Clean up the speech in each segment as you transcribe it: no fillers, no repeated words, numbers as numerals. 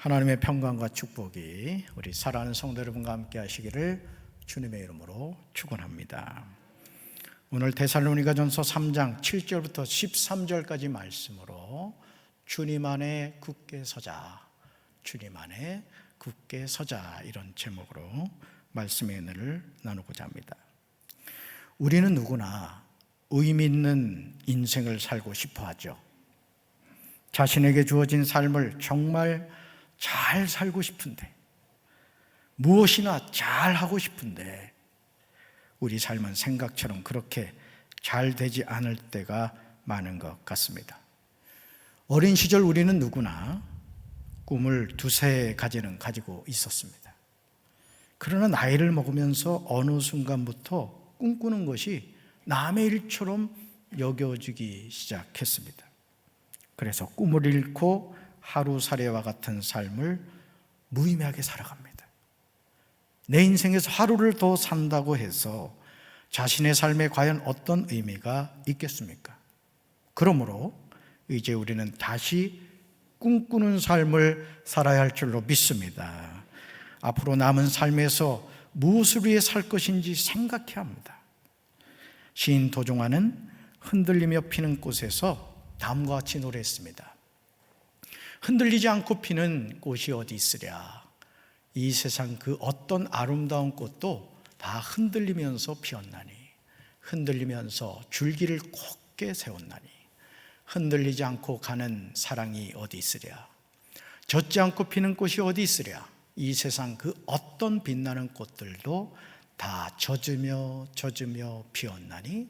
하나님의 평강과 축복이 우리 사랑하는 성도 여러분과 함께 하시기를 주님의 이름으로 축원합니다. 오늘 데살로니가전서 3장 7절부터 13절까지 말씀으로 주님 안에 굳게 서자, 주님 안에 굳게 서자, 이런 제목으로 말씀의 은혜를 나누고자 합니다. 우리는 누구나 의미 있는 인생을 살고 싶어 하죠. 자신에게 주어진 삶을 정말 잘 살고 싶은데, 무엇이나 잘 하고 싶은데 우리 삶은 생각처럼 그렇게 잘 되지 않을 때가 많은 것 같습니다. 어린 시절 우리는 누구나 꿈을 두세 가지는 가지고 있었습니다. 그러나 나이를 먹으면서 어느 순간부터 꿈꾸는 것이 남의 일처럼 여겨지기 시작했습니다. 그래서 꿈을 잃고 하루살이와 같은 삶을 무의미하게 살아갑니다. 내 인생에서 하루를 더 산다고 해서 자신의 삶에 과연 어떤 의미가 있겠습니까? 그러므로 이제 우리는 다시 꿈꾸는 삶을 살아야 할 줄로 믿습니다. 앞으로 남은 삶에서 무엇을 위해 살 것인지 생각해야 합니다. 시인 도종환은 흔들리며 피는 꽃에서 다음과 같이 노래했습니다. 흔들리지 않고 피는 꽃이 어디 있으랴. 이 세상 그 어떤 아름다운 꽃도 다 흔들리면서 피었나니, 흔들리면서 줄기를 곱게 세웠나니, 흔들리지 않고 가는 사랑이 어디 있으랴. 젖지 않고 피는 꽃이 어디 있으랴. 이 세상 그 어떤 빛나는 꽃들도 다 젖으며 피었나니,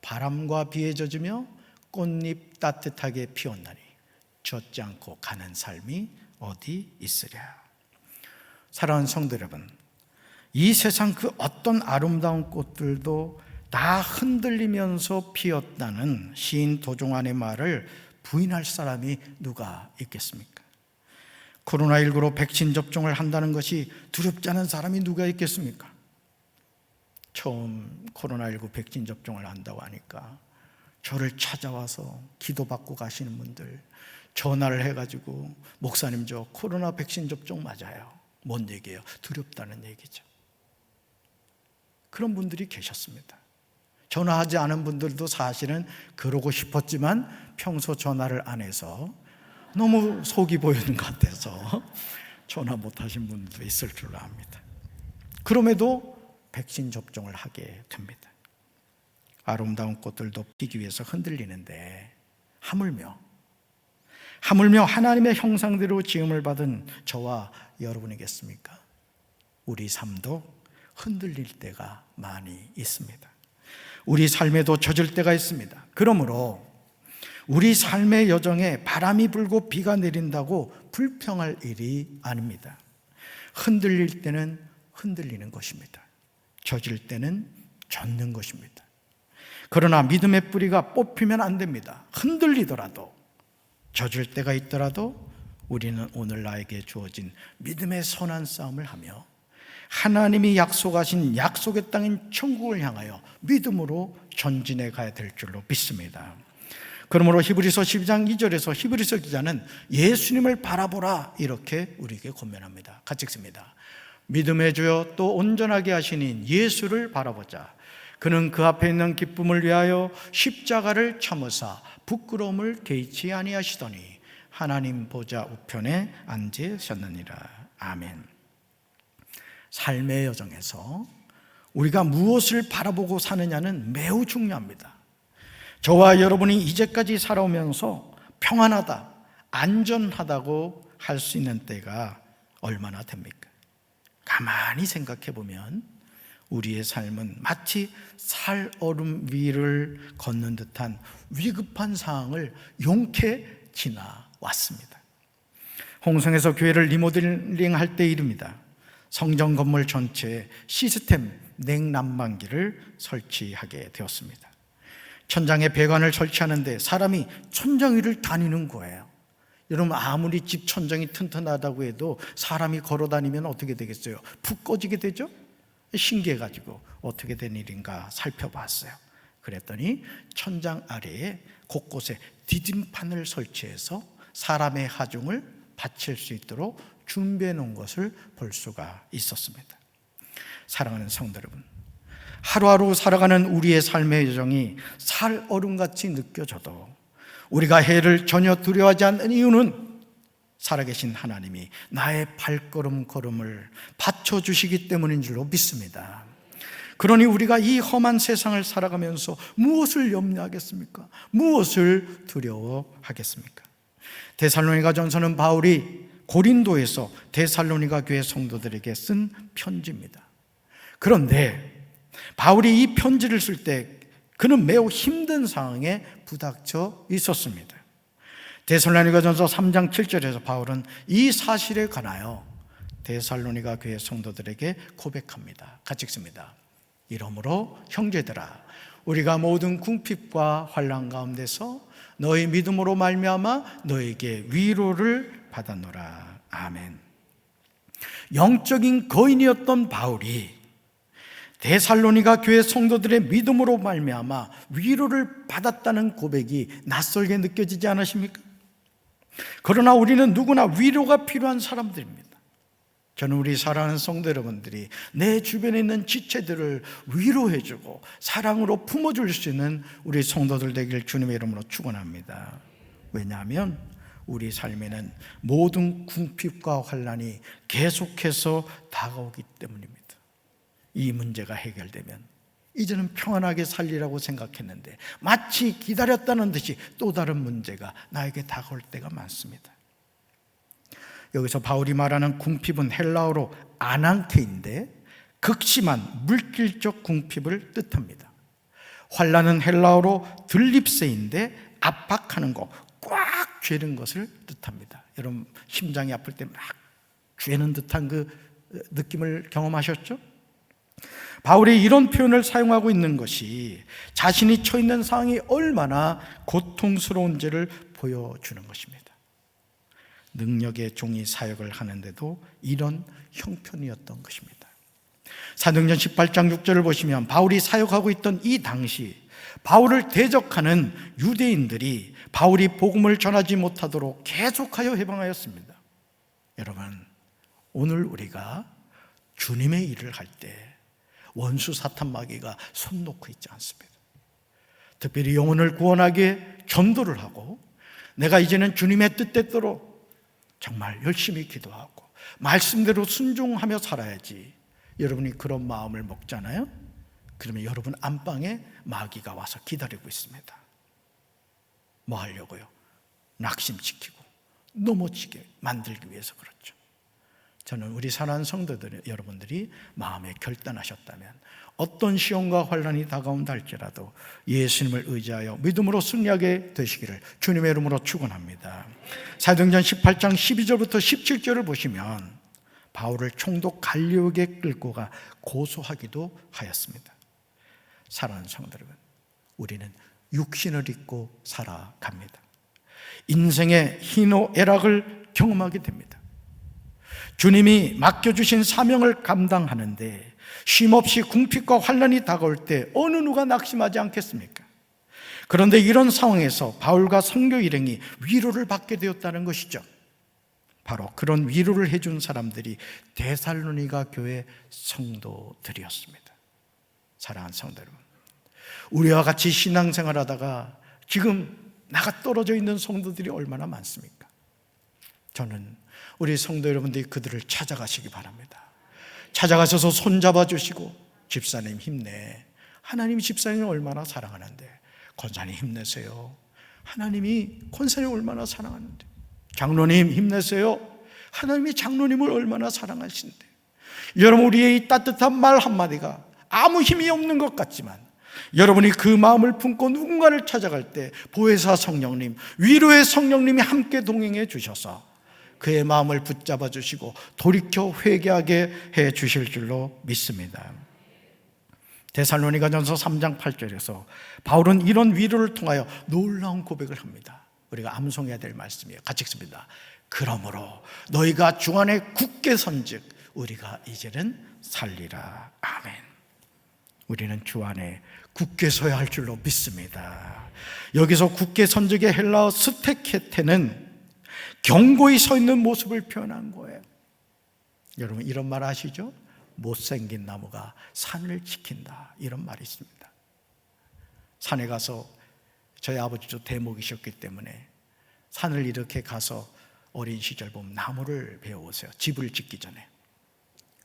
바람과 비에 젖으며 꽃잎 따뜻하게 피었나니, 젖지 않고 가는 삶이 어디 있으랴. 사랑하는 성도 여러분, 이 세상 그 어떤 아름다운 꽃들도 다 흔들리면서 피었다는 시인 도종환의 말을 부인할 사람이 누가 있겠습니까? 코로나19로 백신 접종을 한다는 것이 두렵지 않은 사람이 누가 있겠습니까? 처음 코로나19 백신 접종을 한다고 하니까 저를 찾아와서 기도받고 가시는 분들, 전화를 해가지고 목사님 저 코로나 백신 접종 맞아요. 뭔 얘기예요? 두렵다는 얘기죠. 그런 분들이 계셨습니다. 전화하지 않은 분들도 사실은 그러고 싶었지만 평소 전화를 안 해서 너무 속이 보이는 것 같아서 전화 못하신 분도 있을 줄로 압니다. 그럼에도 백신 접종을 하게 됩니다. 아름다운 꽃들도 피기 위해서 흔들리는데 하물며 하나님의 형상대로 지음을 받은 저와 여러분이겠습니까? 우리 삶도 흔들릴 때가 많이 있습니다. 우리 삶에도 젖을 때가 있습니다. 그러므로 우리 삶의 여정에 바람이 불고 비가 내린다고 불평할 일이 아닙니다. 흔들릴 때는 흔들리는 것입니다. 젖을 때는 젖는 것입니다. 그러나 믿음의 뿌리가 뽑히면 안 됩니다. 흔들리더라도, 젖을 때가 있더라도 우리는 오늘 나에게 주어진 믿음의 선한 싸움을 하며 하나님이 약속하신 약속의 땅인 천국을 향하여 믿음으로 전진해 가야 될 줄로 믿습니다. 그러므로 히브리서 12장 2절에서 히브리서 기자는 예수님을 바라보라, 이렇게 우리에게 권면합니다. 같이 읽습니다. 믿음의 주여 또 온전하게 하시는 예수를 바라보자. 그는 그 앞에 있는 기쁨을 위하여 십자가를 참으사 부끄러움을 개의치 아니하시더니 하나님 보좌 우편에 앉으셨느니라. 아멘. 삶의 여정에서 우리가 무엇을 바라보고 사느냐는 매우 중요합니다. 저와 여러분이 이제까지 살아오면서 평안하다, 안전하다고 할 수 있는 때가 얼마나 됩니까? 가만히 생각해 보면 우리의 삶은 마치 살얼음 위를 걷는 듯한 위급한 상황을 용케 지나왔습니다. 홍성에서 교회를 리모델링할 때 일입니다. 성전 건물 전체에 시스템 냉난방기를 설치하게 되었습니다. 천장에 배관을 설치하는데 사람이 천장 위를 다니는 거예요. 여러분, 아무리 집 천장이 튼튼하다고 해도 사람이 걸어 다니면 어떻게 되겠어요? 푹 꺼지게 되죠? 신기해가지고 어떻게 된 일인가 살펴봤어요. 그랬더니 천장 아래에 곳곳에 디딤판을 설치해서 사람의 하중을 바칠 수 있도록 준비해 놓은 것을 볼 수가 있었습니다. 사랑하는 성도 여러분, 하루하루 살아가는 우리의 삶의 여정이 살얼음같이 느껴져도 우리가 해를 전혀 두려워하지 않는 이유는 살아계신 하나님이 나의 발걸음걸음을 받쳐주시기 때문인 줄로 믿습니다. 그러니 우리가 이 험한 세상을 살아가면서 무엇을 염려하겠습니까? 무엇을 두려워하겠습니까? 데살로니가 전서는 바울이 고린도에서 데살로니가 교회 성도들에게 쓴 편지입니다. 그런데 바울이 이 편지를 쓸 때 그는 매우 힘든 상황에 부닥쳐 있었습니다. 데살로니가 전서 3장 7절에서 바울은 이 사실에 관하여 데살로니가 교회 성도들에게 고백합니다. 같이 읽습니다. 이러므로 형제들아, 우리가 모든 궁핍과 환난 가운데서 너희 믿음으로 말미암아 너에게 위로를 받았노라. 아멘. 영적인 거인이었던 바울이 데살로니가 교회 성도들의 믿음으로 말미암아 위로를 받았다는 고백이 낯설게 느껴지지 않으십니까? 그러나 우리는 누구나 위로가 필요한 사람들입니다. 저는 우리 사랑하는 성도 여러분들이 내 주변에 있는 지체들을 위로해주고 사랑으로 품어줄 수 있는 우리 성도들 되길 주님의 이름으로 축원합니다. 왜냐하면 우리 삶에는 모든 궁핍과 환난이 계속해서 다가오기 때문입니다. 이 문제가 해결되면 이제는 평안하게 살리라고 생각했는데 마치 기다렸다는 듯이 또 다른 문제가 나에게 다가올 때가 많습니다. 여기서 바울이 말하는 궁핍은 헬라어로 아난케인데 극심한 물질적 궁핍을 뜻합니다. 환난은 헬라어로 들립세인데 압박하는 거, 꽉 쥐는 것을 뜻합니다. 여러분 심장이 아플 때 막 쥐는 듯한 그 느낌을 경험하셨죠? 바울이 이런 표현을 사용하고 있는 것이 자신이 처해 있는 상황이 얼마나 고통스러운지를 보여주는 것입니다. 능력의 종이 사역을 하는데도 이런 형편이었던 것입니다. 사도행전 18장 6절을 보시면 바울이 사역하고 있던 이 당시 바울을 대적하는 유대인들이 바울이 복음을 전하지 못하도록 계속하여 해방하였습니다. 여러분, 오늘 우리가 주님의 일을 할 때 원수 사탄 마귀가 손 놓고 있지 않습니다. 특별히 영혼을 구원하기에 전도를 하고 내가 이제는 주님의 뜻대로 정말 열심히 기도하고 말씀대로 순종하며 살아야지. 여러분이 그런 마음을 먹잖아요. 그러면 여러분 안방에 마귀가 와서 기다리고 있습니다. 뭐 하려고요? 낙심시키고 넘어지게 만들기 위해서 그렇죠. 저는 우리 사랑하는 성도들 여러분들이 마음에 결단하셨다면 어떤 시험과 환난이 다가온다 할지라도 예수님을 의지하여 믿음으로 승리하게 되시기를 주님의 이름으로 축원합니다. 사도행전 18장 12절부터 17절을 보시면 바울을 총독 갈리오에게 끌고 가 고소하기도 하였습니다. 사랑하는 성도 여러분, 우리는 육신을 입고 살아갑니다. 인생의 희노애락을 경험하게 됩니다. 주님이 맡겨주신 사명을 감당하는데 쉼없이 궁핍과 환난이 다가올 때 어느 누가 낙심하지 않겠습니까? 그런데 이런 상황에서 바울과 선교 일행이 위로를 받게 되었다는 것이죠. 바로 그런 위로를 해준 사람들이 데살로니가 교회 성도들이었습니다. 사랑하는 성도 여러분, 우리와 같이 신앙생활 하다가 지금 나가 떨어져 있는 성도들이 얼마나 많습니까? 저는 우리 성도 여러분들이 그들을 찾아가시기 바랍니다. 찾아가셔서 손잡아 주시고 집사님 힘내. 하나님이 집사님을 얼마나 사랑하는데. 권사님 힘내세요. 하나님이 권사님을 얼마나 사랑하는데. 장로님 힘내세요. 하나님이 장로님을 얼마나 사랑하시는데. 여러분 우리의 이 따뜻한 말 한마디가 아무 힘이 없는 것 같지만 여러분이 그 마음을 품고 누군가를 찾아갈 때 보혜사 성령님, 위로의 성령님이 함께 동행해 주셔서 그의 마음을 붙잡아 주시고 돌이켜 회개하게 해 주실 줄로 믿습니다. 데살로니가전서 3장 8절에서 바울은 이런 위로를 통하여 놀라운 고백을 합니다. 우리가 암송해야 될 말씀이에요. 같이 읽습니다. 그러므로 너희가 주 안에 굳게 선즉 우리가 이제는 살리라. 아멘. 우리는 주 안에 굳게 서야 할 줄로 믿습니다. 여기서 굳게 선즉의 헬라어 스테케테는 견고히 서 있는 모습을 표현한 거예요. 여러분 이런 말 아시죠? 못생긴 나무가 산을 지킨다, 이런 말이 있습니다. 산에 가서 저희 아버지도 대목이셨기 때문에 산을 이렇게 가서 어린 시절 보면 나무를 배워오세요. 집을 짓기 전에.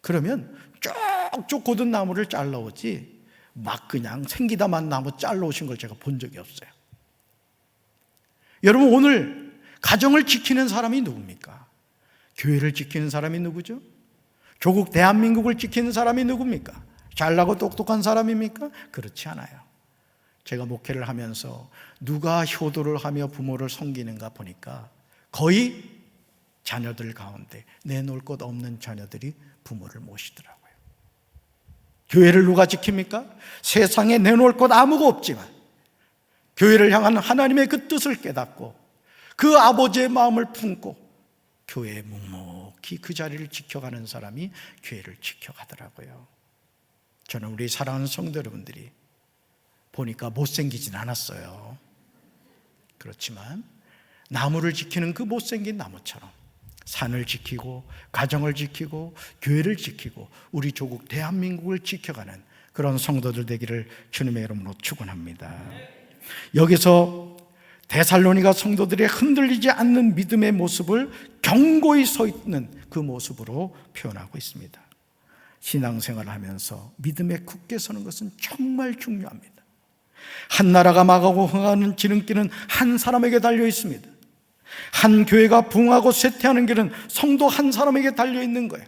그러면 쭉쭉 곧은 나무를 잘라오지 막 그냥 생기다만 나무 잘라오신 걸 제가 본 적이 없어요. 여러분 오늘 가정을 지키는 사람이 누굽니까? 교회를 지키는 사람이 누구죠? 조국 대한민국을 지키는 사람이 누굽니까? 잘나고 똑똑한 사람입니까? 그렇지 않아요. 제가 목회를 하면서 누가 효도를 하며 부모를 섬기는가 보니까 거의 자녀들 가운데 내놓을 것 없는 자녀들이 부모를 모시더라고요. 교회를 누가 지킵니까? 세상에 내놓을 것 아무것도 없지만 교회를 향한 하나님의 그 뜻을 깨닫고 그 아버지의 마음을 품고 교회에 묵묵히 그 자리를 지켜가는 사람이 교회를 지켜가더라고요. 저는 우리 사랑하는 성도 여러분들이 보니까 못생기진 않았어요. 그렇지만 나무를 지키는 그 못생긴 나무처럼 산을 지키고 가정을 지키고 교회를 지키고 우리 조국 대한민국을 지켜가는 그런 성도들 되기를 주님의 이름으로 축원합니다. 여기서 데살로니가 성도들의 흔들리지 않는 믿음의 모습을 견고히 서 있는 그 모습으로 표현하고 있습니다. 신앙생활을 하면서 믿음에 굳게 서는 것은 정말 중요합니다. 한 나라가 망하고 흥하는 지름길은 한 사람에게 달려 있습니다. 한 교회가 부흥하고 쇠퇴하는 길은 성도 한 사람에게 달려 있는 거예요.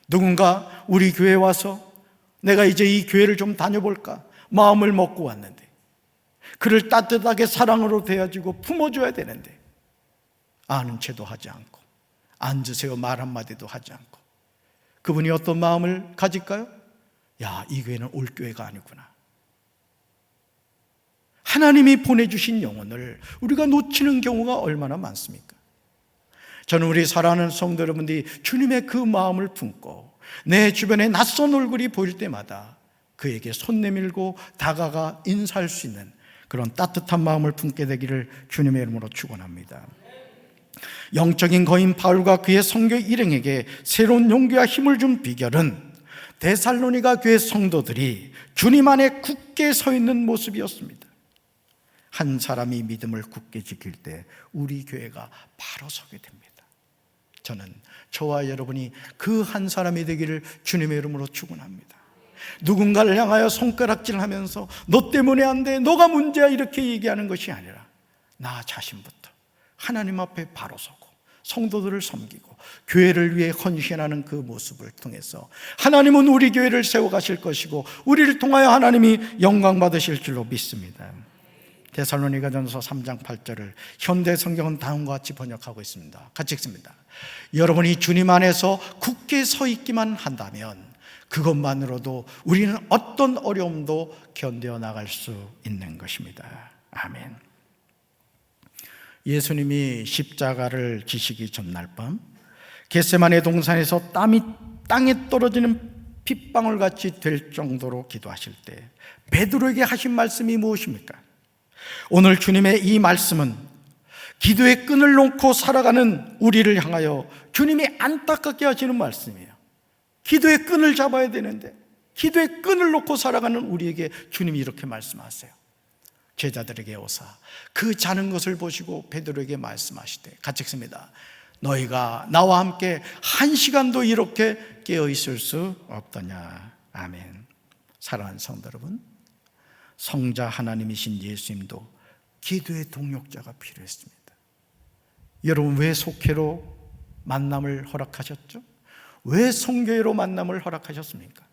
누군가 우리 교회에 와서 내가 이제 이 교회를 좀 다녀볼까 마음을 먹고 왔는데 그를 따뜻하게 사랑으로 대해주고 품어줘야 되는데 아는 체도 하지 않고 앉으세요 말 한마디도 하지 않고 그분이 어떤 마음을 가질까요? 야, 이 교회는 올 교회가 아니구나. 하나님이 보내주신 영혼을 우리가 놓치는 경우가 얼마나 많습니까? 저는 우리 사랑하는 성도 여러분들이 주님의 그 마음을 품고 내 주변에 낯선 얼굴이 보일 때마다 그에게 손 내밀고 다가가 인사할 수 있는 그런 따뜻한 마음을 품게 되기를 주님의 이름으로 축원합니다. 영적인 거인 바울과 그의 선교 일행에게 새로운 용기와 힘을 준 비결은 데살로니가 교회 성도들이 주님 안에 굳게 서 있는 모습이었습니다. 한 사람이 믿음을 굳게 지킬 때 우리 교회가 바로 서게 됩니다. 저는 저와 여러분이 그 한 사람이 되기를 주님의 이름으로 축원합니다. 누군가를 향하여 손가락질을 하면서 너 때문에 안 돼, 너가 문제야 이렇게 얘기하는 것이 아니라 나 자신부터 하나님 앞에 바로 서고 성도들을 섬기고 교회를 위해 헌신하는 그 모습을 통해서 하나님은 우리 교회를 세워가실 것이고 우리를 통하여 하나님이 영광 받으실 줄로 믿습니다. 데살로니가전서 3장 8절을 현대 성경은 다음과 같이 번역하고 있습니다. 같이 읽습니다. 여러분이 주님 안에서 굳게 서 있기만 한다면 그것만으로도 우리는 어떤 어려움도 견뎌 나갈 수 있는 것입니다. 아멘. 예수님이 십자가를 지시기 전날 밤 겟세마네 동산에서 땀이 땅에 떨어지는 핏방울 같이 될 정도로 기도하실 때 베드로에게 하신 말씀이 무엇입니까? 오늘 주님의 이 말씀은 기도의 끈을 놓고 살아가는 우리를 향하여 주님이 안타깝게 하시는 말씀이에요. 기도의 끈을 잡아야 되는데 기도의 끈을 놓고 살아가는 우리에게 주님이 이렇게 말씀하세요. 제자들에게 오사 그 자는 것을 보시고 베드로에게 말씀하시되 같이 읽습니다. 너희가 나와 함께 한 시간도 이렇게 깨어 있을 수 없더냐. 아멘. 사랑하는 성도 여러분, 성자 하나님이신 예수님도 기도의 동역자가 필요했습니다. 여러분 왜 속회로 만남을 허락하셨죠? 왜 성교회로 만남을 허락하셨습니까?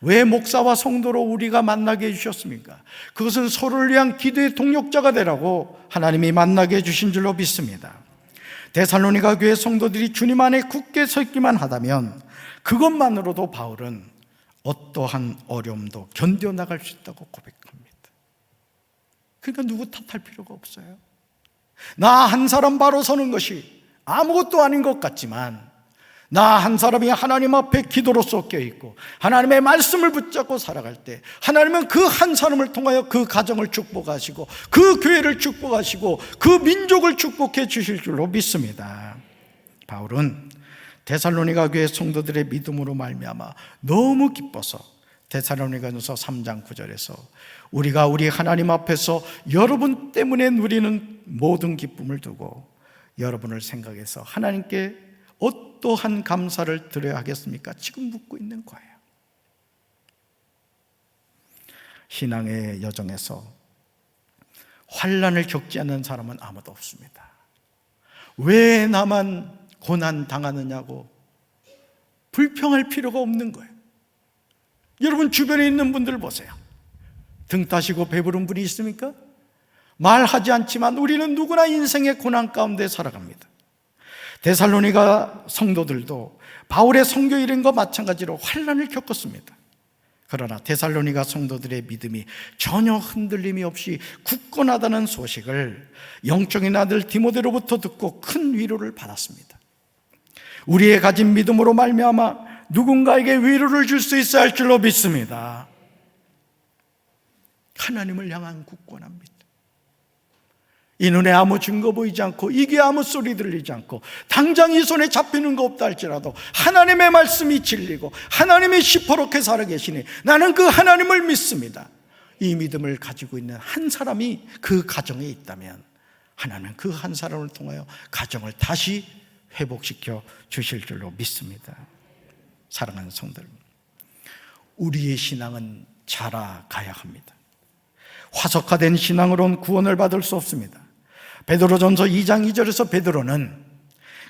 왜 목사와 성도로 우리가 만나게 해주셨습니까? 그것은 서로를 위한 기도의 동역자가 되라고 하나님이 만나게 해주신 줄로 믿습니다. 데살로니가 교회 성도들이 주님 안에 굳게 서 있기만 하다면 그것만으로도 바울은 어떠한 어려움도 견뎌나갈 수 있다고 고백합니다. 그러니까 누구 탓할 필요가 없어요. 나 한 사람 바로 서는 것이 아무것도 아닌 것 같지만 나 한 사람이 하나님 앞에 기도로 쏟겨 있고 하나님의 말씀을 붙잡고 살아갈 때 하나님은 그 한 사람을 통하여 그 가정을 축복하시고 그 교회를 축복하시고 그 민족을 축복해 주실 줄로 믿습니다. 바울은 데살로니가 교회 성도들의 믿음으로 말미암아 너무 기뻐서 데살로니가전서 3장 9절에서 우리가 우리 하나님 앞에서 여러분 때문에 누리는 모든 기쁨을 두고 여러분을 생각해서 하나님께 어떠한 감사를 드려야 하겠습니까? 지금 묻고 있는 거예요. 신앙의 여정에서 환난을 겪지 않는 사람은 아무도 없습니다. 왜 나만 고난 당하느냐고 불평할 필요가 없는 거예요. 여러분 주변에 있는 분들 보세요. 등 따시고 배부른 분이 있습니까? 말하지 않지만 우리는 누구나 인생의 고난 가운데 살아갑니다. 데살로니가 성도들도 바울의 선교 일행과 마찬가지로 환난을 겪었습니다. 그러나 데살로니가 성도들의 믿음이 전혀 흔들림이 없이 굳건하다는 소식을 영적인 아들 디모데로부터 듣고 큰 위로를 받았습니다. 우리의 가진 믿음으로 말미암아 누군가에게 위로를 줄 수 있어야 할 줄로 믿습니다. 하나님을 향한 굳건한 믿음. 이 눈에 아무 증거 보이지 않고 이게 아무 소리 들리지 않고 당장 이 손에 잡히는 거 없다 할지라도 하나님의 말씀이 진리고 하나님이 시퍼렇게 살아계시니 나는 그 하나님을 믿습니다. 이 믿음을 가지고 있는 한 사람이 그 가정에 있다면 하나님은 그 한 사람을 통하여 가정을 다시 회복시켜 주실 줄로 믿습니다. 사랑하는 성도들, 우리의 신앙은 자라가야 합니다. 화석화된 신앙으로는 구원을 받을 수 없습니다. 베드로전서 2장 2절에서 베드로는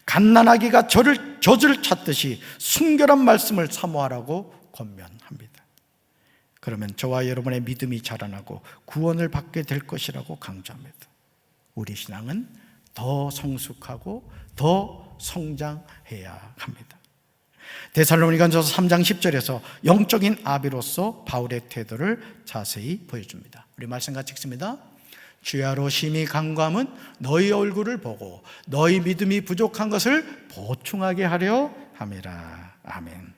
갓난아기가 젖을 찾듯이 순결한 말씀을 사모하라고 권면합니다. 그러면 저와 여러분의 믿음이 자라나고 구원을 받게 될 것이라고 강조합니다. 우리 신앙은 더 성숙하고 더 성장해야 합니다. 데살로니가전서 3장 10절에서 영적인 아비로서 바울의 태도를 자세히 보여줍니다. 우리 말씀 같이 읽습니다. 주야로 심히 간구함은 너희 얼굴을 보고 너희 믿음이 부족한 것을 보충하게 하려 함이라. 아멘.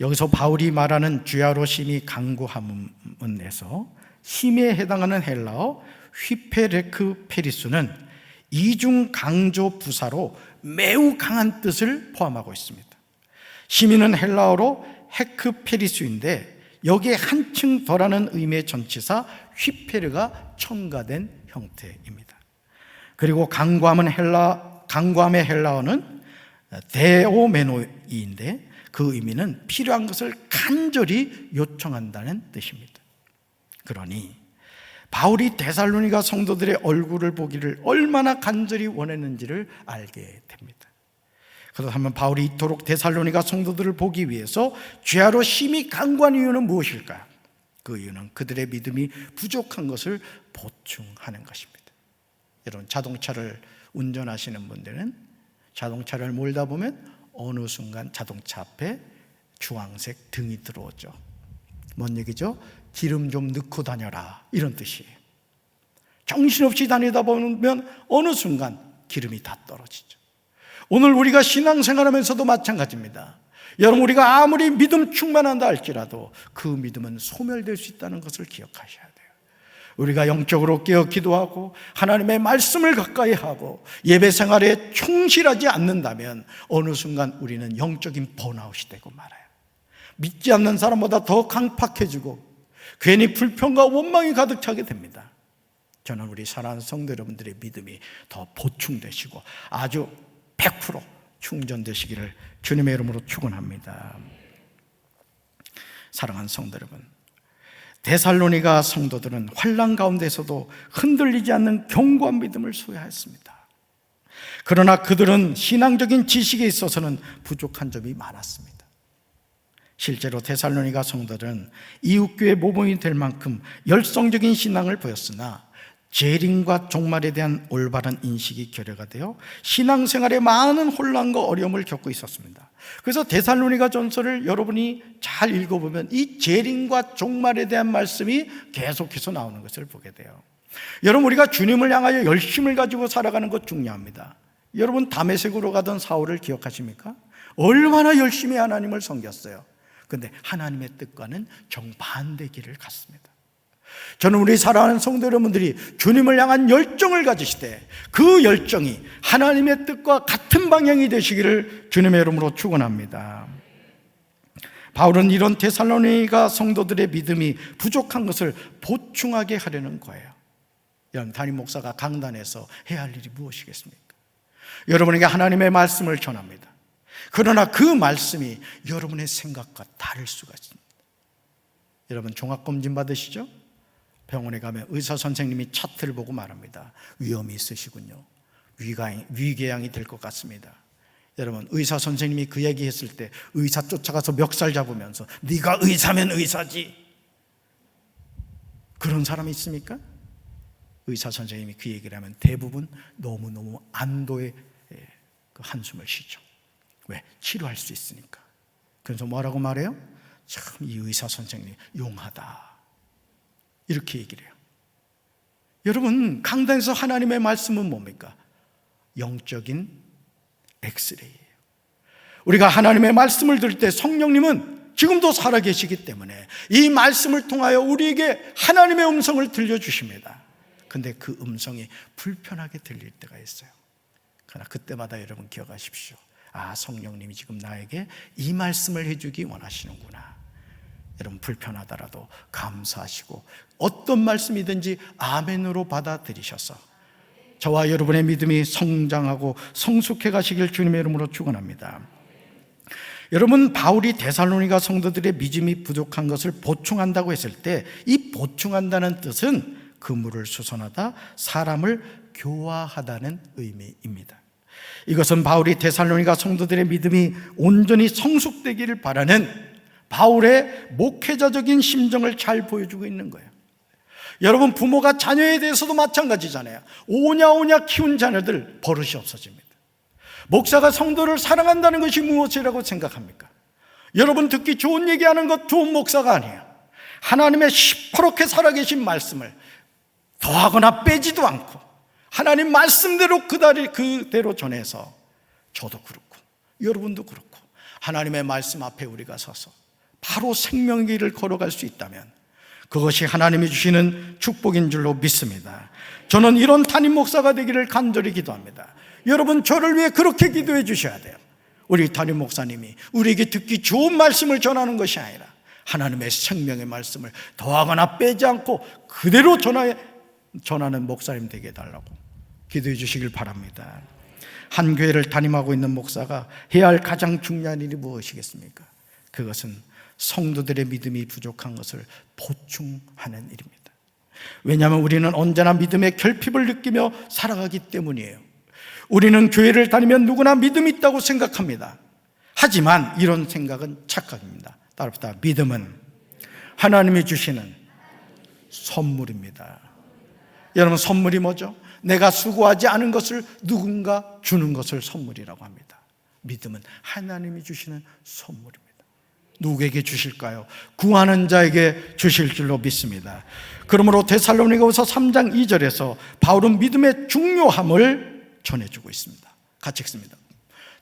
여기서 바울이 말하는 주야로 심히 간구함은에서 힘에 해당하는 헬라어 휘페레크 페리수는 이중 강조 부사로 매우 강한 뜻을 포함하고 있습니다. 시민은 헬라어로 헤크페리수인데 여기에 한층 덜하는 의미의 전치사 휘페르가 첨가된 형태입니다. 그리고 강구함의 헬라어는 데오메노이인데 그 의미는 필요한 것을 간절히 요청한다는 뜻입니다. 그러니 바울이 데살로니가 성도들의 얼굴을 보기를 얼마나 간절히 원했는지를 알게 됩니다. 그렇다면 바울이 이토록 데살로니가 성도들을 보기 위해서 죄하로 심히 간구한 이유는 무엇일까요? 그 이유는 그들의 믿음이 부족한 것을 보충하는 것입니다. 여러분, 자동차를 운전하시는 분들은 자동차를 몰다 보면 어느 순간 자동차 앞에 주황색 등이 들어오죠. 뭔 얘기죠? 기름 좀 넣고 다녀라, 이런 뜻이에요. 정신없이 다니다 보면 어느 순간 기름이 다 떨어지죠. 오늘 우리가 신앙생활하면서도 마찬가지입니다. 여러분, 우리가 아무리 믿음 충만한다 할지라도 그 믿음은 소멸될 수 있다는 것을 기억하셔야 돼요. 우리가 영적으로 깨어 기도하고 하나님의 말씀을 가까이 하고 예배 생활에 충실하지 않는다면 어느 순간 우리는 영적인 번아웃이 되고 말아요. 믿지 않는 사람보다 더 강팍해지고 괜히 불평과 원망이 가득 차게 됩니다. 저는 우리 사랑하는 성도 여러분들의 믿음이 더 보충되시고 아주 100% 충전되시기를 주님의 이름으로 축원합니다. 사랑하는 성도 여러분, 데살로니가 성도들은 환난 가운데서도 흔들리지 않는 견고한 믿음을 소유했습니다. 그러나 그들은 신앙적인 지식에 있어서는 부족한 점이 많았습니다. 실제로 데살로니가 성도들은 이웃교회 모범이 될 만큼 열성적인 신앙을 보였으나 재림과 종말에 대한 올바른 인식이 결여가 되어 신앙생활에 많은 혼란과 어려움을 겪고 있었습니다. 그래서 데살로니가 전서를 여러분이 잘 읽어보면 이 재림과 종말에 대한 말씀이 계속해서 나오는 것을 보게 돼요. 여러분, 우리가 주님을 향하여 열심을 가지고 살아가는 것 중요합니다. 여러분, 다메섹으로 가던 사울을 기억하십니까? 얼마나 열심히 하나님을 섬겼어요. 그런데 하나님의 뜻과는 정반대 길을 갔습니다. 저는 우리 사랑하는 성도 여러분들이 주님을 향한 열정을 가지시되 그 열정이 하나님의 뜻과 같은 방향이 되시기를 주님의 이름으로 축원합니다. 바울은 이런 데살로니가 성도들의 믿음이 부족한 것을 보충하게 하려는 거예요. 여러분, 담임 목사가 강단에서 해야 할 일이 무엇이겠습니까? 여러분에게 하나님의 말씀을 전합니다. 그러나 그 말씀이 여러분의 생각과 다를 수가 있습니다. 여러분, 종합검진 받으시죠? 병원에 가면 의사 선생님이 차트를 보고 말합니다. 위험이 있으시군요. 위궤양이 될 것 같습니다. 여러분, 의사 선생님이 그 얘기했을 때 의사 쫓아가서 멱살 잡으면서 네가 의사면 의사지, 그런 사람이 있습니까? 의사 선생님이 그 얘기를 하면 대부분 너무너무 안도의 그 한숨을 쉬죠. 왜? 치료할 수 있으니까. 그래서 뭐라고 말해요? 참, 이 의사 선생님 용하다, 이렇게 얘기를 해요. 여러분, 강단에서 하나님의 말씀은 뭡니까? 영적인 엑스레이예요. 우리가 하나님의 말씀을 들을 때 성령님은 지금도 살아계시기 때문에 이 말씀을 통하여 우리에게 하나님의 음성을 들려주십니다. 근데 그 음성이 불편하게 들릴 때가 있어요. 그러나 그때마다 여러분 기억하십시오. 아, 성령님이 지금 나에게 이 말씀을 해주기 원하시는구나. 여러분, 불편하더라도 감사하시고 어떤 말씀이든지 아멘으로 받아들이셔서 저와 여러분의 믿음이 성장하고 성숙해 가시길 주님의 이름으로 축원합니다. 여러분, 바울이 데살로니가 성도들의 믿음이 부족한 것을 보충한다고 했을 때 이 보충한다는 뜻은 그물을 수선하다, 사람을 교화하다는 의미입니다. 이것은 바울이 데살로니가 성도들의 믿음이 온전히 성숙되기를 바라는 바울의 목회자적인 심정을 잘 보여주고 있는 거예요. 여러분, 부모가 자녀에 대해서도 마찬가지잖아요. 오냐 키운 자녀들 버릇이 없어집니다. 목사가 성도를 사랑한다는 것이 무엇이라고 생각합니까? 여러분, 듣기 좋은 얘기하는 것 좋은 목사가 아니에요. 하나님의 시퍼렇게 살아계신 말씀을 더하거나 빼지도 않고 하나님 말씀대로 그대로 전해서, 저도 그렇고 여러분도 그렇고 하나님의 말씀 앞에 우리가 서서 바로 생명의 길을 걸어갈 수 있다면 그것이 하나님이 주시는 축복인 줄로 믿습니다. 저는 이런 담임 목사가 되기를 간절히 기도합니다. 여러분, 저를 위해 그렇게 기도해 주셔야 돼요. 우리 담임 목사님이 우리에게 듣기 좋은 말씀을 전하는 것이 아니라 하나님의 생명의 말씀을 더하거나 빼지 않고 그대로 전하는 목사님 되게 해달라고 기도해 주시길 바랍니다. 한 교회를 담임하고 있는 목사가 해야 할 가장 중요한 일이 무엇이겠습니까? 그것은 성도들의 믿음이 부족한 것을 보충하는 일입니다. 왜냐하면 우리는 언제나 믿음의 결핍을 느끼며 살아가기 때문이에요. 우리는 교회를 다니면 누구나 믿음이 있다고 생각합니다. 하지만 이런 생각은 착각입니다. 따라붙다. 믿음은 하나님이 주시는 선물입니다. 여러분, 선물이 뭐죠? 내가 수고하지 않은 것을 누군가 주는 것을 선물이라고 합니다. 믿음은 하나님이 주시는 선물입니다. 누구에게 주실까요? 구하는 자에게 주실 줄로 믿습니다. 그러므로 데살로니가후서 3장 2절에서 바울은 믿음의 중요함을 전해주고 있습니다. 같이 읽습니다.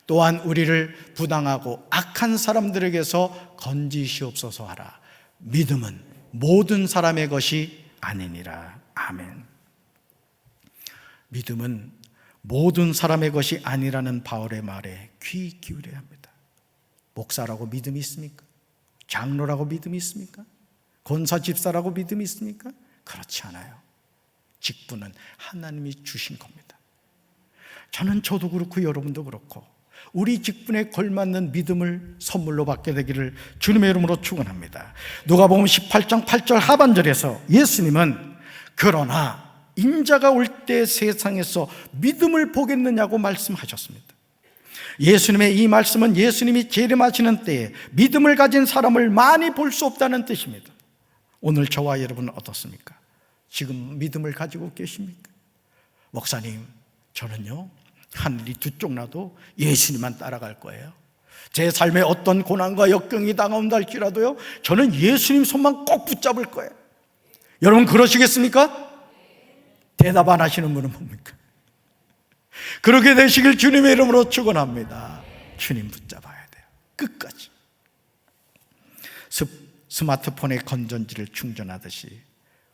또한 우리를 부당하고 악한 사람들에게서 건지시옵소서 하라. 믿음은 모든 사람의 것이 아니니라. 아멘. 믿음은 모든 사람의 것이 아니라는 바울의 말에 귀 기울여야 합니다. 목사라고 믿음이 있습니까? 장로라고 믿음이 있습니까? 권사 집사라고 믿음이 있습니까? 그렇지 않아요. 직분은 하나님이 주신 겁니다. 저도 그렇고 여러분도 그렇고 우리 직분에 걸맞는 믿음을 선물로 받게 되기를 주님의 이름으로 축원합니다. 누가복음 18장 8절 하반절에서 예수님은 그러나 인자가 올 때 세상에서 믿음을 보겠느냐고 말씀하셨습니다. 예수님의 이 말씀은 예수님이 재림하시는 때에 믿음을 가진 사람을 많이 볼 수 없다는 뜻입니다. 오늘 저와 여러분은 어떻습니까? 지금 믿음을 가지고 계십니까? 목사님, 저는요 하늘이 두 쪽 나도 예수님만 따라갈 거예요. 제 삶에 어떤 고난과 역경이 다가온다 할지라도요 저는 예수님 손만 꼭 붙잡을 거예요. 여러분, 그러시겠습니까? 대답 안 하시는 분은 뭡니까? 그렇게 되시길 주님의 이름으로 축원합니다. 주님 붙잡아야 돼요. 끝까지. 스마트폰의 건전지를 충전하듯이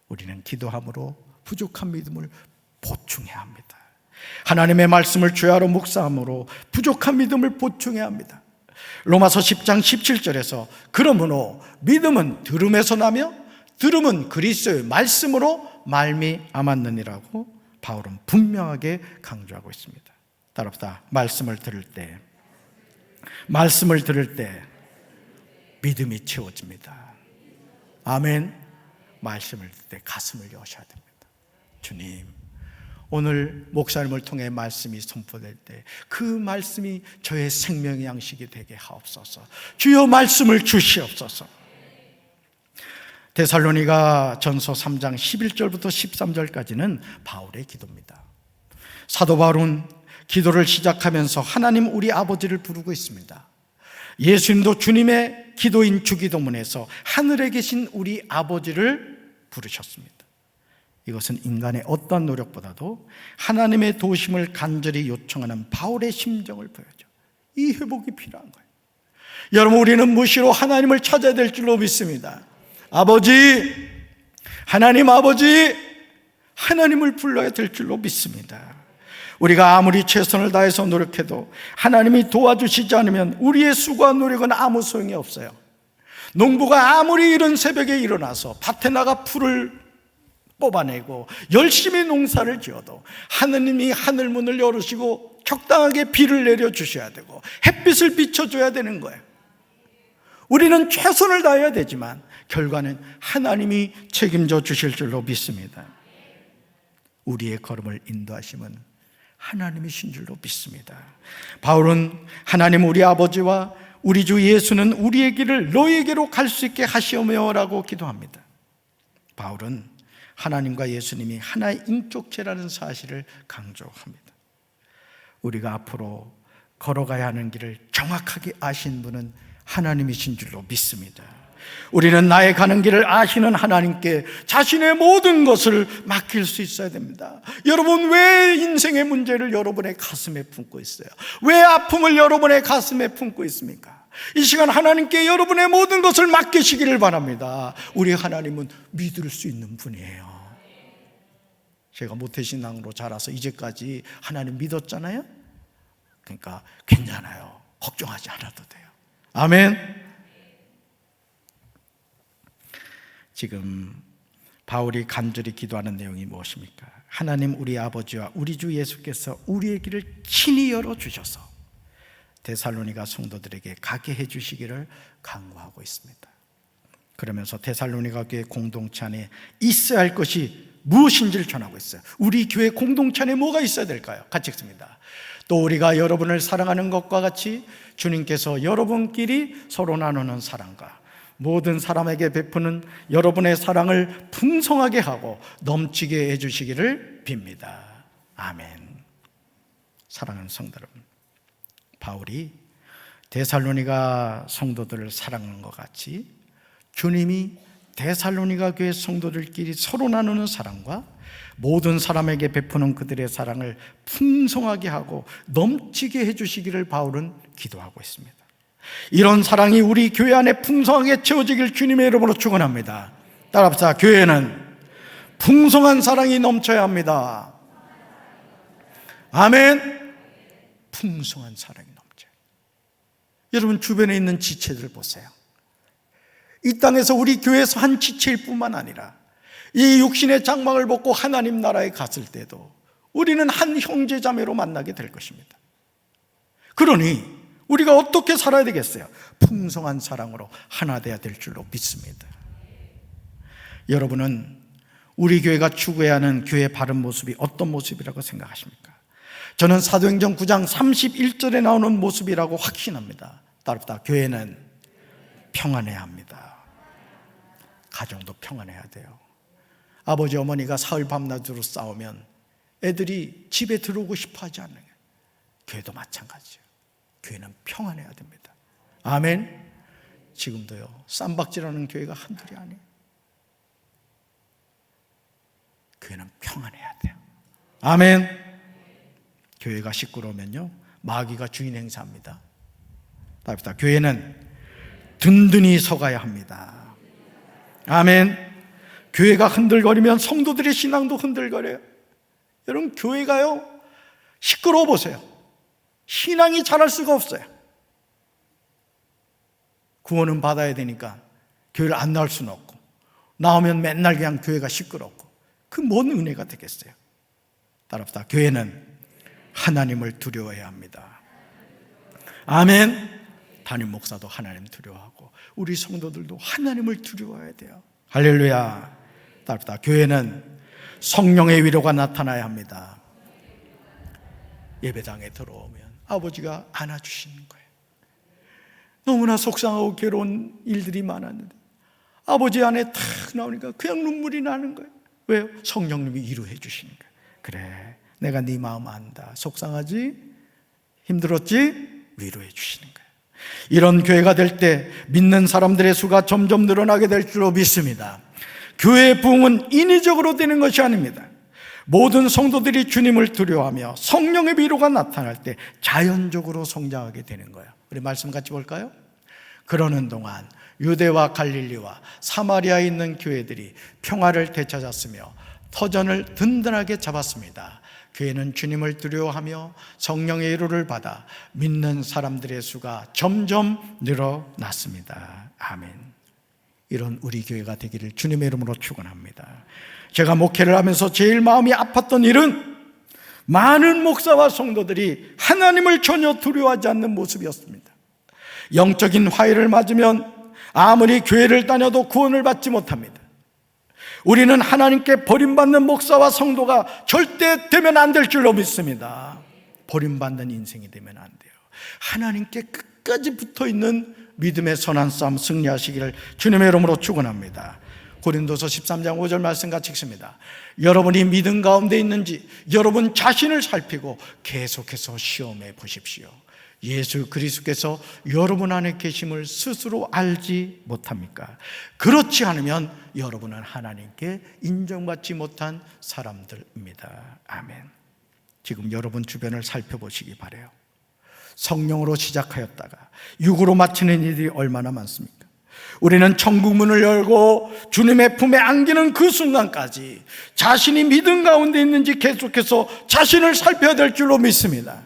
우리는 기도함으로 부족한 믿음을 보충해야 합니다. 하나님의 말씀을 주야로 묵상함으로 부족한 믿음을 보충해야 합니다. 로마서 10장 17절에서 그러므로 믿음은 들음에서 나며 들음은 그리스도의 말씀으로 말미암았느니라고 바울은 분명하게 강조하고 있습니다. 따라서 말씀을 들을 때 믿음이 채워집니다. 아멘. 말씀을 듣을 때 가슴을 여셔야 됩니다. 주님, 오늘 목사님을 통해 말씀이 선포될 때 그 말씀이 저의 생명의 양식이 되게 하옵소서. 주여 말씀을 주시옵소서. 데살로니가 전서 3장 11절부터 13절까지는 바울의 기도입니다. 사도 바울은 기도를 시작하면서 하나님 우리 아버지를 부르고 있습니다. 예수님도 주님의 기도인 주기도문에서 하늘에 계신 우리 아버지를 부르셨습니다. 이것은 인간의 어떠한 노력보다도 하나님의 도우심을 간절히 요청하는 바울의 심정을 보여줘. 이 회복이 필요한 거예요. 여러분, 우리는 무시로 하나님을 찾아야 될 줄로 믿습니다. 아버지, 하나님 아버지, 하나님을 불러야 될 줄로 믿습니다. 우리가 아무리 최선을 다해서 노력해도 하나님이 도와주시지 않으면 우리의 수고와 노력은 아무 소용이 없어요. 농부가 아무리 이른 새벽에 일어나서 밭에 나가 풀을 뽑아내고 열심히 농사를 지어도 하느님이 하늘문을 열으시고 적당하게 비를 내려주셔야 되고 햇빛을 비춰줘야 되는 거예요. 우리는 최선을 다해야 되지만 결과는 하나님이 책임져 주실 줄로 믿습니다. 우리의 걸음을 인도하심은 하나님이신 줄로 믿습니다. 바울은 하나님 우리 아버지와 우리 주 예수는 우리의 길을 너희에게로 갈 수 있게 하시오며라고 기도합니다. 바울은 하나님과 예수님이 하나의 인격체라는 사실을 강조합니다. 우리가 앞으로 걸어가야 하는 길을 정확하게 아신 분은 하나님이신 줄로 믿습니다. 우리는 나의 가는 길을 아시는 하나님께 자신의 모든 것을 맡길 수 있어야 됩니다. 여러분, 왜 인생의 문제를 여러분의 가슴에 품고 있어요? 왜 아픔을 여러분의 가슴에 품고 있습니까? 이 시간 하나님께 여러분의 모든 것을 맡기시기를 바랍니다. 우리 하나님은 믿을 수 있는 분이에요. 제가 모태신앙으로 자라서 이제까지 하나님 믿었잖아요. 그러니까 괜찮아요. 걱정하지 않아도 돼요. 아멘. 지금 바울이 간절히 기도하는 내용이 무엇입니까? 하나님 우리 아버지와 우리 주 예수께서 우리의 길을 친히 열어주셔서 데살로니가 성도들에게 가게 해주시기를 간구하고 있습니다. 그러면서 데살로니가 교회 공동체 안에 있어야 할 것이 무엇인지를 전하고 있어요. 우리 교회 공동체 안에 뭐가 있어야 될까요? 같이 읽습니다. 또 우리가 여러분을 사랑하는 것과 같이 주님께서 여러분끼리 서로 나누는 사랑과 모든 사람에게 베푸는 여러분의 사랑을 풍성하게 하고 넘치게 해주시기를 빕니다. 아멘. 사랑하는 성도 여러분, 바울이 데살로니가 성도들을 사랑하는 것 같이 주님이 데살로니가 교회 성도들끼리 서로 나누는 사랑과 모든 사람에게 베푸는 그들의 사랑을 풍성하게 하고 넘치게 해주시기를 바울은 기도하고 있습니다. 이런 사랑이 우리 교회 안에 풍성하게 채워지길 주님의 이름으로 축원합니다. 따라합시다. 교회는 풍성한 사랑이 넘쳐야 합니다. 아멘. 풍성한 사랑이 넘쳐요. 여러분 주변에 있는 지체들 보세요. 이 땅에서 우리 교회에서 한 지체일 뿐만 아니라 이 육신의 장막을 벗고 하나님 나라에 갔을 때도 우리는 한 형제자매로 만나게 될 것입니다. 그러니 우리가 어떻게 살아야 되겠어요? 풍성한 사랑으로 하나 되어야 될 줄로 믿습니다. 여러분은 우리 교회가 추구해야 하는 교회의 바른 모습이 어떤 모습이라고 생각하십니까? 저는 사도행전 9장 31절에 나오는 모습이라고 확신합니다. 따릅니다. 교회는 평안해야 합니다. 가정도 평안해야 돼요. 아버지 어머니가 사흘 밤낮으로 싸우면 애들이 집에 들어오고 싶어 하지 않는 거예요. 교회도 마찬가지예요. 교회는 평안해야 됩니다. 아멘. 지금도요, 쌈박질하는 교회가 한둘이 아니에요. 교회는 평안해야 돼요. 아멘. 교회가 시끄러우면요, 마귀가 주인 행사합니다. 답니다. 교회는 든든히 서가야 합니다. 아멘. 교회가 흔들거리면 성도들의 신앙도 흔들거려요. 여러분, 교회가요, 시끄러워 보세요. 신앙이 자랄 수가 없어요. 구원은 받아야 되니까 교회를 안 나올 수는 없고, 나오면 맨날 그냥 교회가 시끄럽고, 그 뭔 은혜가 되겠어요? 따라합시다. 교회는 하나님을 두려워해야 합니다. 아멘. 담임 목사도 하나님 두려워하고 우리 성도들도 하나님을 두려워해야 돼요. 할렐루야. 따라합시다. 교회는 성령의 위로가 나타나야 합니다. 예배당에 들어오면 아버지가 안아주시는 거예요. 너무나 속상하고 괴로운 일들이 많았는데 아버지 안에 탁 나오니까 그냥 눈물이 나는 거예요. 왜요? 성령님이 위로해 주시는 거예요. 그래, 내가 네 마음 안다. 속상하지? 힘들었지? 위로해 주시는 거예요. 이런 교회가 될 때 믿는 사람들의 수가 점점 늘어나게 될 줄로 믿습니다. 교회의 부흥은 인위적으로 되는 것이 아닙니다. 모든 성도들이 주님을 두려워하며 성령의 위로가 나타날 때 자연적으로 성장하게 되는 거예요. 우리 말씀 같이 볼까요? 그러는 동안 유대와 갈릴리와 사마리아에 있는 교회들이 평화를 되찾았으며 터전을 든든하게 잡았습니다. 교회는 주님을 두려워하며 성령의 위로를 받아 믿는 사람들의 수가 점점 늘어났습니다. 아멘. 이런 우리 교회가 되기를 주님의 이름으로 축원합니다. 제가 목회를 하면서 제일 마음이 아팠던 일은 많은 목사와 성도들이 하나님을 전혀 두려워하지 않는 모습이었습니다. 영적인 화해를 맞으면 아무리 교회를 다녀도 구원을 받지 못합니다. 우리는 하나님께 버림받는 목사와 성도가 절대 되면 안 될 줄로 믿습니다. 버림받는 인생이 되면 안 돼요. 하나님께 끝까지 붙어있는 믿음의 선한 싸움 승리하시기를 주님의 이름으로 축원합니다. 고린도서 13장 5절 말씀 같이 읽습니다. 여러분이 믿음 가운데 있는지 여러분 자신을 살피고 계속해서 시험해 보십시오. 예수 그리스도께서 여러분 안에 계심을 스스로 알지 못합니까? 그렇지 않으면 여러분은 하나님께 인정받지 못한 사람들입니다. 아멘. 지금 여러분 주변을 살펴보시기 바라요. 성령으로 시작하였다가 육으로 마치는 일이 얼마나 많습니까? 우리는 천국 문을 열고 주님의 품에 안기는 그 순간까지 자신이 믿음 가운데 있는지 계속해서 자신을 살펴야 될 줄로 믿습니다.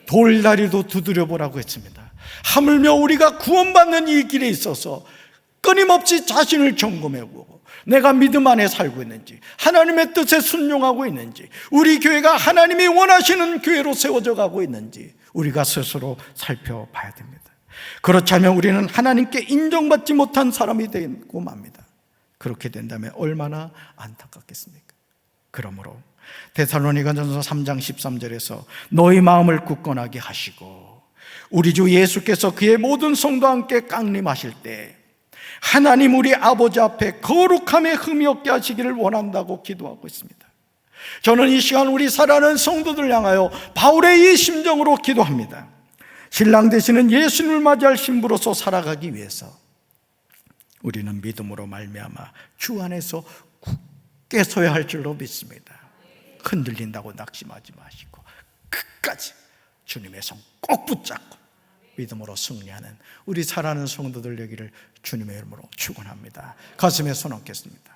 돌다리도 두드려보라고 했습니다. 하물며 우리가 구원받는 이 길에 있어서 끊임없이 자신을 점검해보고 내가 믿음 안에 살고 있는지, 하나님의 뜻에 순종하고 있는지, 우리 교회가 하나님이 원하시는 교회로 세워져 가고 있는지 우리가 스스로 살펴봐야 됩니다. 그렇지 않으면 우리는 하나님께 인정받지 못한 사람이 되고 맙니다. 그렇게 된다면 얼마나 안타깝겠습니까? 그러므로 데살로니가전서 3장 13절에서 너희 마음을 굳건하게 하시고 우리 주 예수께서 그의 모든 성도와 함께 강림하실 때 하나님 우리 아버지 앞에 거룩함에 흠이 없게 하시기를 원한다고 기도하고 있습니다. 저는 이 시간 우리 사랑하는 성도들 향하여 바울의 이 심정으로 기도합니다. 신랑 되시는 예수님을 맞이할 신부로서 살아가기 위해서 우리는 믿음으로 말미암아 주 안에서 굳게 서야 할 줄로 믿습니다. 흔들린다고 낙심하지 마시고 끝까지 주님의 손 꼭 붙잡고 믿음으로 승리하는 우리 사랑하는 성도들 되기를 주님의 이름으로 축원합니다. 가슴에 손 얹겠습니다.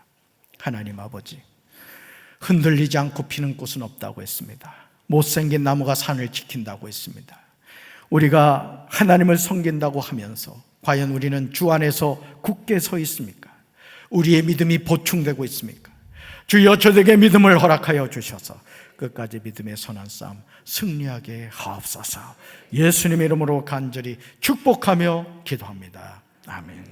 하나님 아버지, 흔들리지 않고 피는 꽃은 없다고 했습니다. 못생긴 나무가 산을 지킨다고 했습니다. 우리가 하나님을 섬긴다고 하면서 과연 우리는 주 안에서 굳게 서 있습니까? 우리의 믿음이 보충되고 있습니까? 주여 저에게 믿음을 허락하여 주셔서 끝까지 믿음의 선한 싸움 승리하게 하옵소서. 예수님의 이름으로 간절히 축복하며 기도합니다. 아멘.